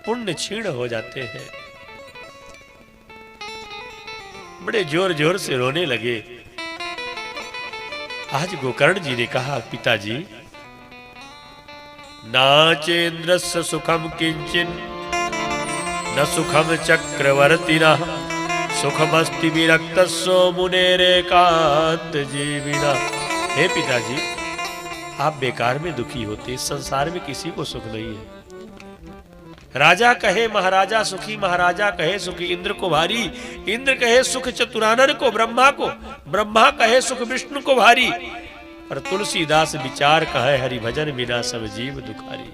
पुण्य क्षीण हो जाते हैं। बड़े जोर जोर से रोने लगे। आज गोकर्ण जी ने कहा, पिताजी नाचेन्द्रस्य सुखम किंचिन न सुखम चक्रवर्तिना सुखमस्ति विरक्तस्सो मुनेरेकांत जीविना। हे पिताजी, आप बेकार में दुखी होते, संसार में किसी को सुख नहीं है। राजा कहे महाराजा सुखी, महाराजा कहे सुखी इंद्र को भारी, इंद्र कहे सुख चतुरानन को ब्रह्मा को, ब्रह्मा कहे सुख विष्णु को भारी, पर तुलसीदास विचार कहे हरि भजन बिना सब जीव दुखारी।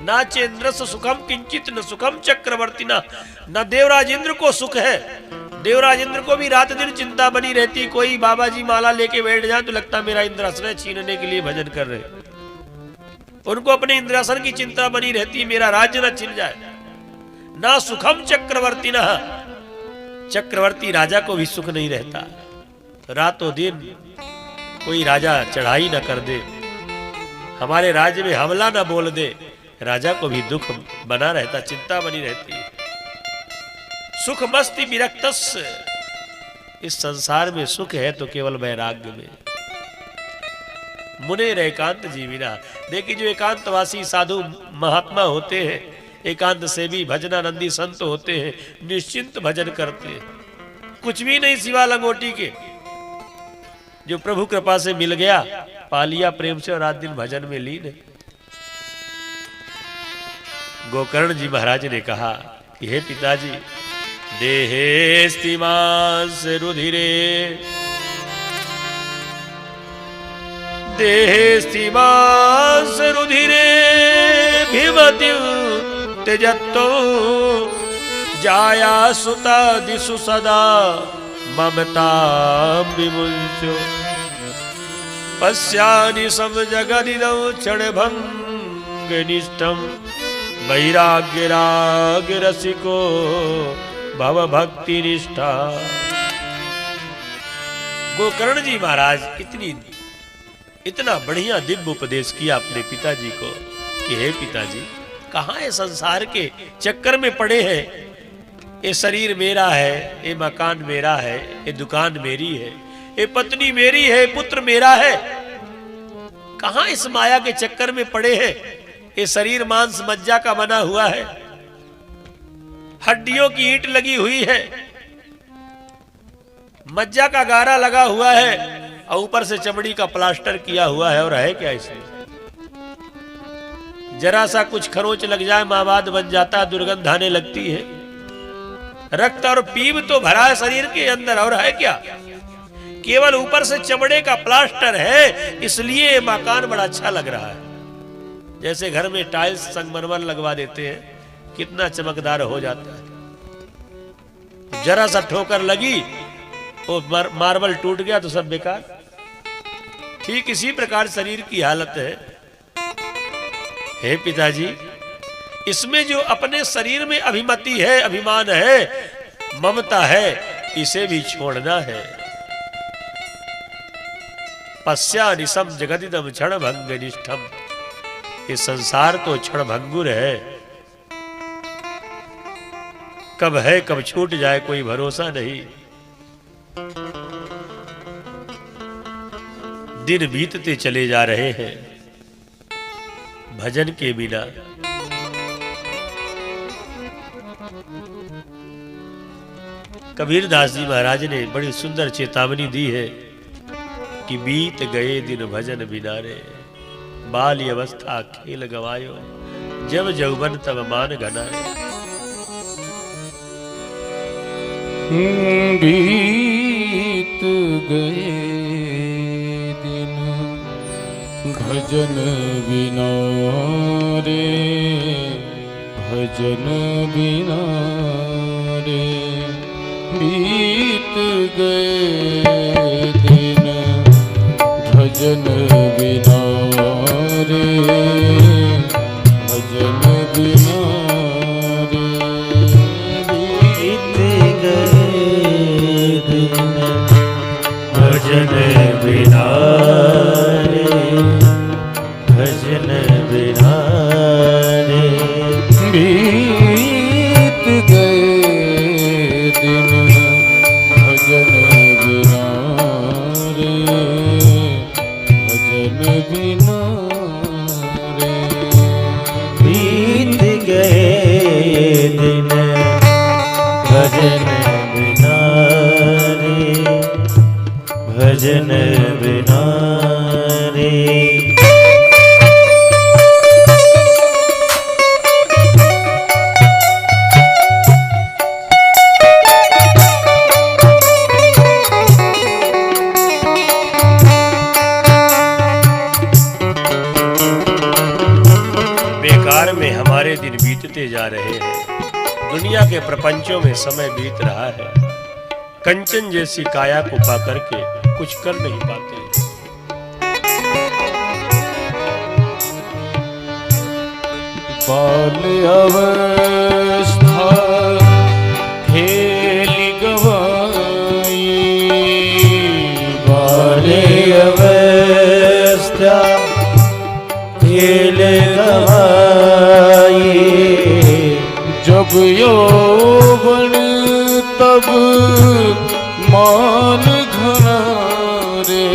नाचेन्द्रस्य सुखम किंचित न सुखम चक्रवर्तिना। न देवराज इंद्र को सुख है, देवराज इंद्र को भी रात दिन चिंता बनी रहती, कोई बाबा जी माला लेके बैठ जाए तो लगता मेरा इंद्रासन छीनने के लिए भजन कर रहे। उनको अपने इंद्रासन की चिंता बनी रहती, मेरा राज्य न छिन जाए। ना सुखम चक्रवर्तिना, चक्रवर्ती राजा को भी सुख नहीं रहता, रातों दिन कोई राजा चढ़ाई न कर दे, हमारे राज्य में हमला न बोल दे, राजा को भी दुख बना रहता, चिंता बनी रहती। सुख मस्ति विरक्तस्य, इस संसार में सुख है तो केवल वैराग्य में। मुने एकांत जीविना, देखिए जो एकांतवासी साधु महात्मा होते हैं, एकांत सेवी भजनानंदी संत होते हैं, निश्चिंत भजन करते हैं, कुछ भी नहीं सिवा लंगोटी के। जो प्रभु कृपा से मिल गया, पा लिया प्रेम से और रात दिन भजन में लीन है। गोकर्ण जी महाराज ने कहा कि हे पिताजी, देहेस्ति मांस रुधिरे, देहेस्ति मांस रुधिरे भिमति त्यजतो जाया सुता दिशु सदा ममता विमुंचो पश्यानि सम जगदिदं क्षणभंग निष्ठम वैराग्य राग रसिको भव भक्ति निष्ठा। गोकर्ण जी महाराज इतना बढ़िया दिव्य उपदेश किया अपने पिताजी को कि हे पिताजी, कहाँ है संसार के चक्कर में पड़े हैं। ये शरीर मेरा है, ये मकान मेरा है, ये दुकान मेरी है, ये पत्नी मेरी है, पुत्र मेरा है। कहाँ इस माया के चक्कर में पड़े हैं। ये शरीर मांस मज्जा का बना हुआ है, हड्डियों की ईंट लगी हुई है, मज्जा का गारा लगा हुआ है और ऊपर से चमड़ी का प्लास्टर किया हुआ है। और है क्या इसमें? जरा सा कुछ खरोंच लग जाए मावाद बन जाता, दुर्गंध आने लगती है। रक्त और पीप तो भरा है शरीर के अंदर, और है क्या? केवल ऊपर से चमड़े का प्लास्टर है, इसलिए मकान बड़ा अच्छा लग रहा है। जैसे घर में टाइल्स संगमरमर लगवा देते हैं, कितना चमकदार हो जाता है। जरा सा ठोकर लगी, वो मार्बल टूट गया तो सब बेकार। ठीक इसी प्रकार शरीर की हालत है। हे पिताजी, इसमें जो अपने शरीर में अभिमति है, अभिमान है, ममता है, इसे भी छोड़ना है। पश्या निशम जगदिदम क्षण भंग निष्ठम, ये संसार तो क्षण भंगुर है, कब है कब छूट जाए कोई भरोसा नहीं। दिन बीतते चले जा रहे हैं भजन के बिना। कबीरदास जी महाराज ने बड़ी सुंदर चेतावनी दी है कि बीत गए दिन भजन बिना रे, बाल्य अवस्था खेल गवायो, जब जौवन तब मान घनाए। बीत गए दिन भजन बिना रे, भजन बिना रे, बीत गए दिन भजन बिना रे, भजन बिना रे, बीत गए दिन भजन बिना रे, भजन बिना रे, संसार में हमारे दिन बीतते जा रहे हैं, दुनिया के प्रपंचों में समय बीत रहा है। कंचन जैसी काया को पा करके कुछ कर नहीं पाते। बाल अवस्था खेल गवाई, बाल अवस्था खेल गवाई, जब यौवन तब मान घना रे,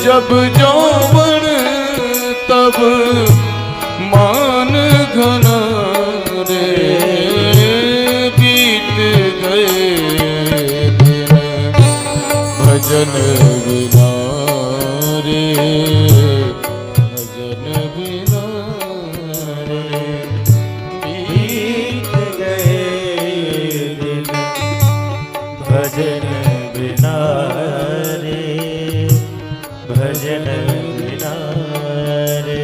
जब यौवन तब मान घना रे, बीत गए दिन भजन बिना रे, भजन बिना रे, बीत गए दिन भजन बिना रे, भजन बिना रे।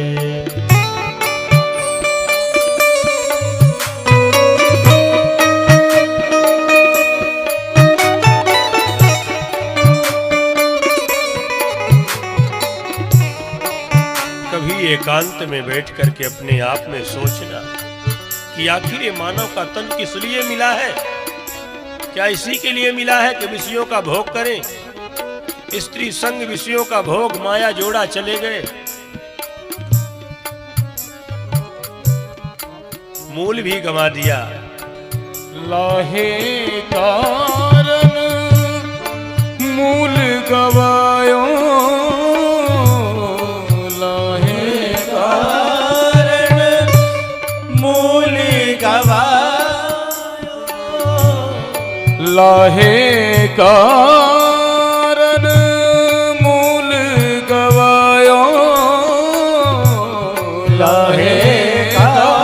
एकांत में बैठ करके अपने आप में सोचना कि आखिर ये मानव का तन किस लिए मिला है? क्या इसी के लिए मिला है कि विषयों का भोग करें? स्त्री संग विषयों का भोग माया जोड़ा चले गए, मूल भी गंवा दिया। लाहे कारण मूल गवायो, लाहे कारण मूल गवायो, लाहे कारण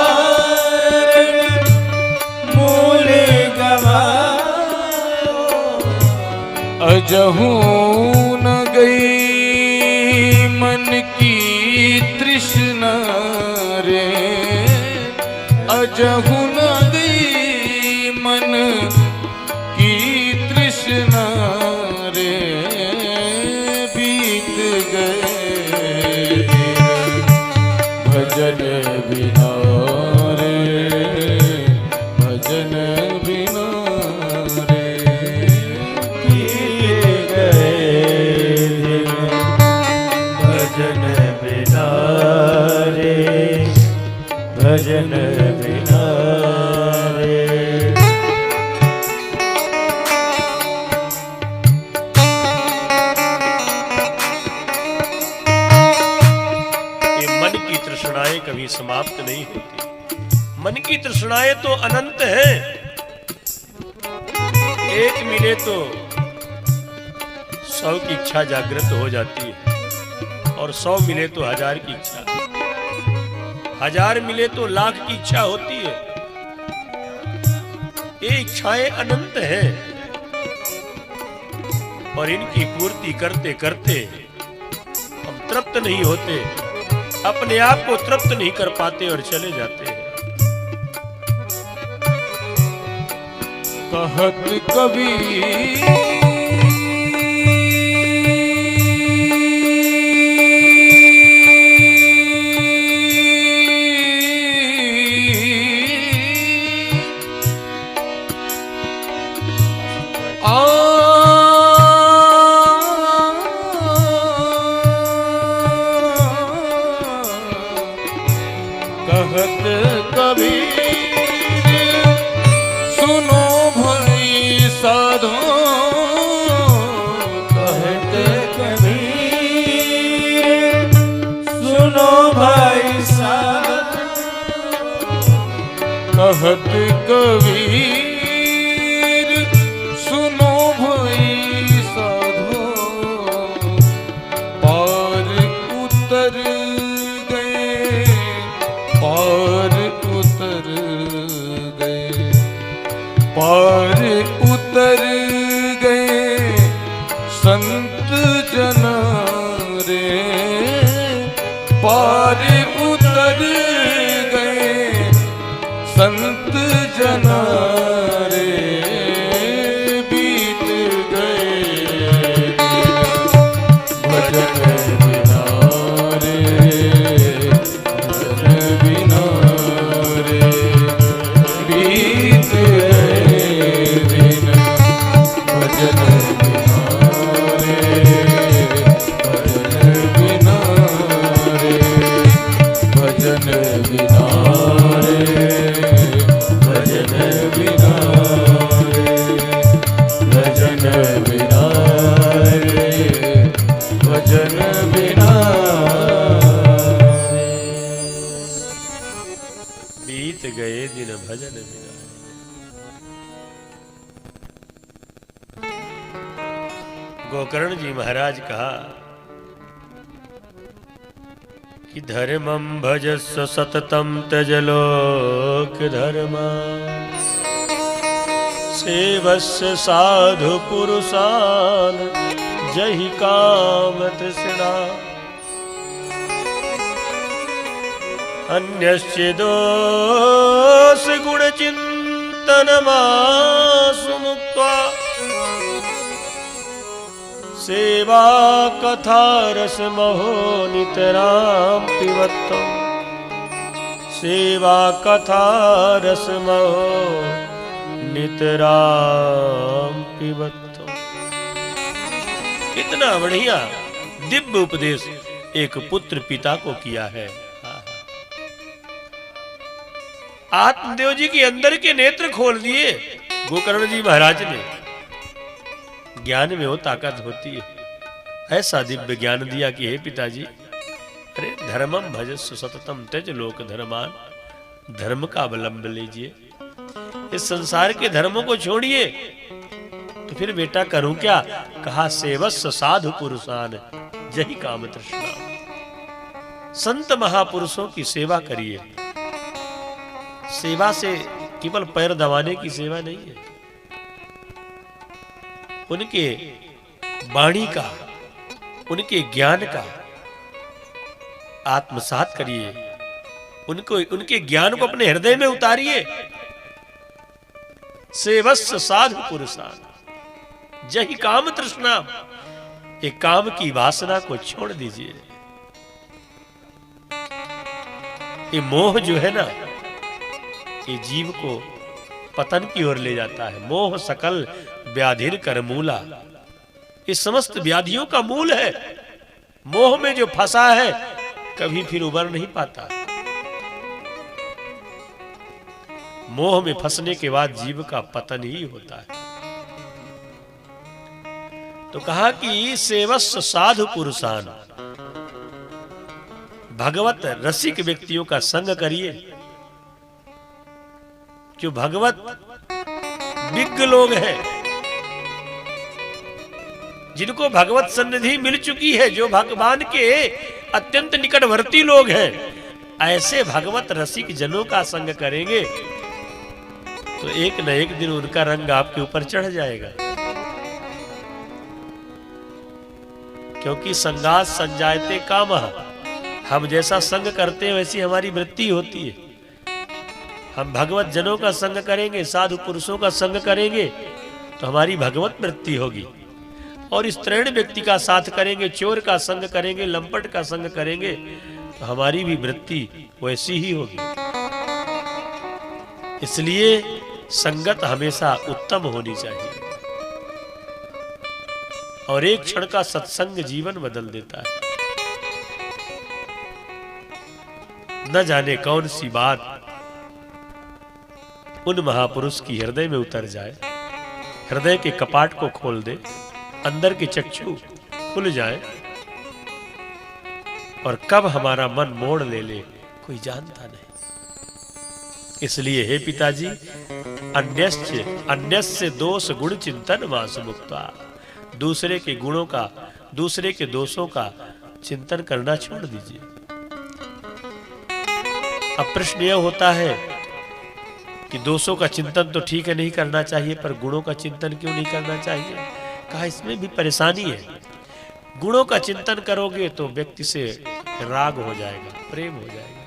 मूल गवायो, अजहू न गई मन की तृष्णा रे, अजहू न गई मन की तृष्णा रे, बीत गए भजन बिना रे, भजन बिना रे, बीत गए भजन बिना रे, भजन बिना रे। कभी समाप्त नहीं होती। मन की तृष्णाएं तो अनंत हैं, एक मिले तो 100 की इच्छा जागृत हो जाती है, और 100 मिले तो 1000 की इच्छा, 1000 मिले तो 1,00,000 की इच्छा होती है। ये इच्छाएं अनंत हैं और इनकी पूर्ति करते करते हम तृप्त नहीं होते, अपने आप को तृप्त नहीं कर पाते और चले जाते हैं। कहत कबीर कहत कबीर सुनो भाई साधो, कहत कबीर सुनो भाई साधो, कहत कबीर सुनो भाई साधो, पार उतर पार उतर गए, पार उतर गए संत जना रे, पार उतर संत जना रे बीत गए भजन बिना रे, भजन बिना रे बीत गए दिन, भजन बिना रे, भजन बिना रे, भजन बिना रे, भजन बिना रे, भजन बिना रे, भजन बिना रे। बीत गए दिन भजन बिना। गोकर्ण जी महाराज कहा कि धर्मं भजस्व सततं त्यज लोक धर्मा, सेवस्य साधु पुरुषान जहि काम तृष्णा, अन्यस्य दोष गुण चिंतनमासु मुक्त्वा, सेवा कथा रस महो नितराम पिबत्तम्, सेवा कथा रस महो नितराम पिबत्तम्। कितना बढ़िया दिव्य उपदेश एक पुत्र पिता को किया है। आत्मदेव जी के अंदर के नेत्र खोल दिए गोकर्ण जी महाराज ने। ज्ञान में वो ताकत होती है। ऐसा दिव्य ज्ञान दिया कि हे पिताजी, अरे धर्मम भजस्व सततम त्यज लोक धर्मान, धर्म का अवलंब लीजिए, इस संसार के धर्मों को छोड़िए। तो फिर बेटा करूं क्या? कहा सेवस्व साधु पुरुषान जहि काम तृष्णा, संत महापुरुषों की सेवा करिए। सेवा से केवल पैर दबाने की सेवा नहीं है, उनके वाणी का, उनके ज्ञान का आत्मसात करिए, उनके ज्ञान को अपने हृदय में उतारिए। सेवस्व साधु पुरुषान जहि काम तृष्णा, एक काम की वासना को छोड़ दीजिए। ये मोह जो है ना, ये जीव को पतन की ओर ले जाता है। मोह सकल व्याधिर कर मूला, ये समस्त व्याधियों का मूल है। मोह में जो फंसा है कभी फिर उबर नहीं पाता। मोह में फंसने के बाद जीव का पतन ही होता है। तो कहा कि सेवस्व साधु पुरुषान, भगवत रसिक व्यक्तियों का संग करिए। जो भगवत विज्ञ लोग हैं, जिनको भगवत सन्निधि मिल चुकी है, जो भगवान के अत्यंत निकटवर्ती लोग हैं, ऐसे भगवत रसिक जनों का संग करेंगे तो एक न एक दिन उनका रंग आपके ऊपर चढ़ जाएगा। क्योंकि संगात संजायते कामः, हम जैसा संग करते हैं वैसी हमारी वृत्ति होती है। हम भगवत जनों का संग करेंगे, साधु पुरुषों का संग करेंगे तो हमारी भगवत वृत्ति होगी। और इस त्रैण व्यक्ति का साथ करेंगे, चोर का संग करेंगे, लंपट का संग करेंगे तो हमारी भी वृत्ति वैसी ही होगी। इसलिए संगत हमेशा उत्तम होनी चाहिए। और एक क्षण का सत्संग जीवन बदल देता है। न जाने कौन सी बात उन महापुरुष की हृदय में उतर जाए, हृदय के कपाट को खोल दे, अंदर के चक्षु खुल जाए, और कब हमारा मन मोड़ ले ले कोई जानता नहीं। इसलिए हे पिताजी, अन्यस्य दोष गुण चिंतन मासु मुक्ता, दूसरे के गुणों का, दूसरे के दोषों का चिंतन करना छोड़ दीजिए। अब प्रश्न यह होता है कि दोषों का चिंतन तो ठीक है नहीं करना चाहिए, पर गुणों का चिंतन क्यों नहीं करना चाहिए? कहा इसमें भी परेशानी है। गुणों का चिंतन करोगे तो व्यक्ति से राग हो जाएगा, प्रेम हो जाएगा।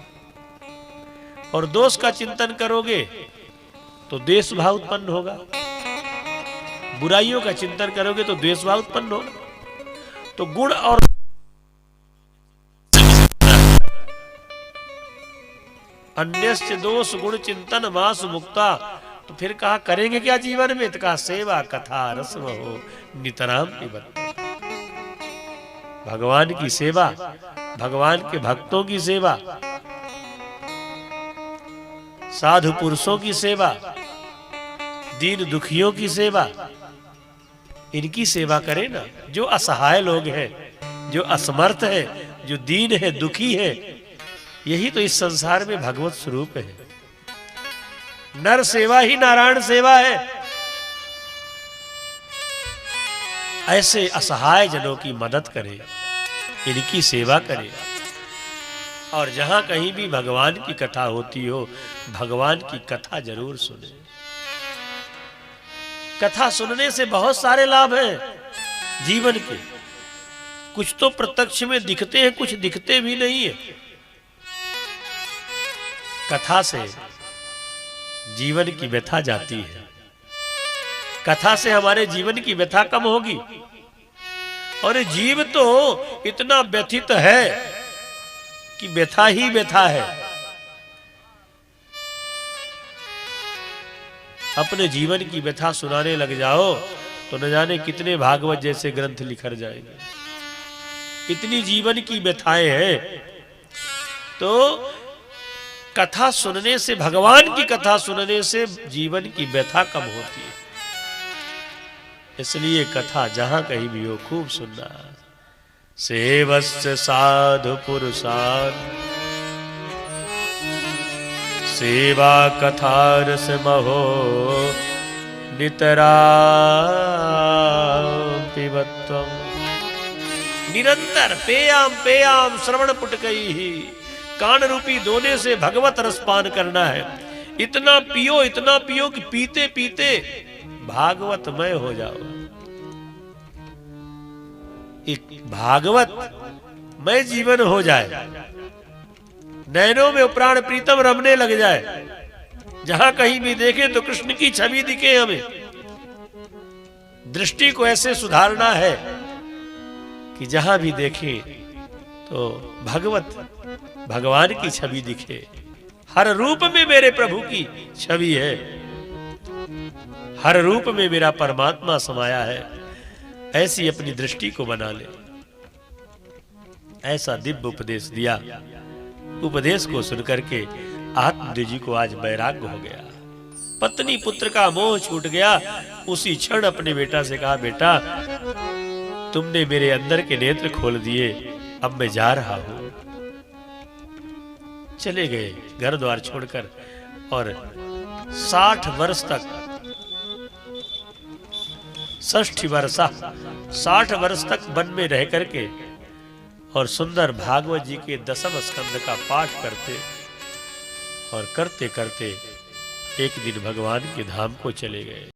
और दोष का चिंतन करोगे तो द्वेष भाव उत्पन्न होगा, बुराइयों का चिंतन करोगे तो द्वेष भाव उत्पन्न होगा। तो गुण और अन्यस्य दोष गुण चिंतन मास मुक्ता, तो फिर कहा करेंगे क्या जीवन में, तो कहा सेवा कथा रसम हो नितराम पिबत। भगवान की सेवा, भगवान के भक्तों की सेवा, साधु पुरुषों की सेवा, दीन दुखियों की सेवा, इनकी सेवा करें ना। जो असहाय लोग हैं, जो असमर्थ है, जो दीन है, दुखी है, यही तो इस संसार में भगवत स्वरूप है। नर सेवा ही नारायण सेवा है। ऐसे असहाय जनों की मदद करें, इनकी सेवा करें। और जहां कहीं भी भगवान की कथा होती हो, भगवान की कथा जरूर सुने। कथा सुनने से बहुत सारे लाभ हैं जीवन के। कुछ तो प्रत्यक्ष में दिखते हैं, कुछ दिखते भी नहीं है। कथा से जीवन की व्यथा जाती है, कथा से हमारे जीवन की व्यथा कम होगी। और जीव तो इतना व्यथित है कि व्यथा ही व्यथा है। अपने जीवन की व्यथा सुनाने लग जाओ तो न जाने कितने भागवत जैसे ग्रंथ लिखर जाएंगे। इतनी जीवन की व्यथाएं हैं। तो कथा सुनने से, भगवान की कथा सुनने से जीवन की व्यथा कम होती है। इसलिए कथा जहां कहीं भी हो खूब सुनना। सेवस्य साधु पुरुषान सेवा कथा रस महो नितरा पिबत्वम। निरंतर पेयाम पेयाम श्रवण पुटकई ही, कान रूपी दोने से भगवत रसपान करना है। इतना पियो कि पीते पीते भागवतमय हो जाओ। एक भागवतमय जीवन हो जाए, नैनों में प्राण प्रीतम रमने लग जाए। जहां कहीं भी देखे तो कृष्ण की छवि दिखे हमें। दृष्टि को ऐसे सुधारना है कि जहां भी देखें तो भगवान की छवि दिखे। हर रूप में मेरे प्रभु की छवि है, हर रूप में मेरा परमात्मा समाया है। ऐसी अपनी दृष्टि को बना ले। ऐसा दिव्य उपदेश दिया। उपदेश को सुनकर के आत्मदेव जी को आज वैराग्य हो गया। पत्नी पुत्र का मोह छूट गया। उसी क्षण अपने बेटा से कहा, बेटा तुमने मेरे अंदर के नेत्र खोल दिए, अब मैं जा रहा हूं। चले गए घर द्वार छोड़कर। और 60 वर्ष तक, 60 वर्ष तक वन में रह करके और सुंदर भागवत जी के 10वें स्कंद का पाठ करते और करते करते एक दिन भगवान के धाम को चले गए।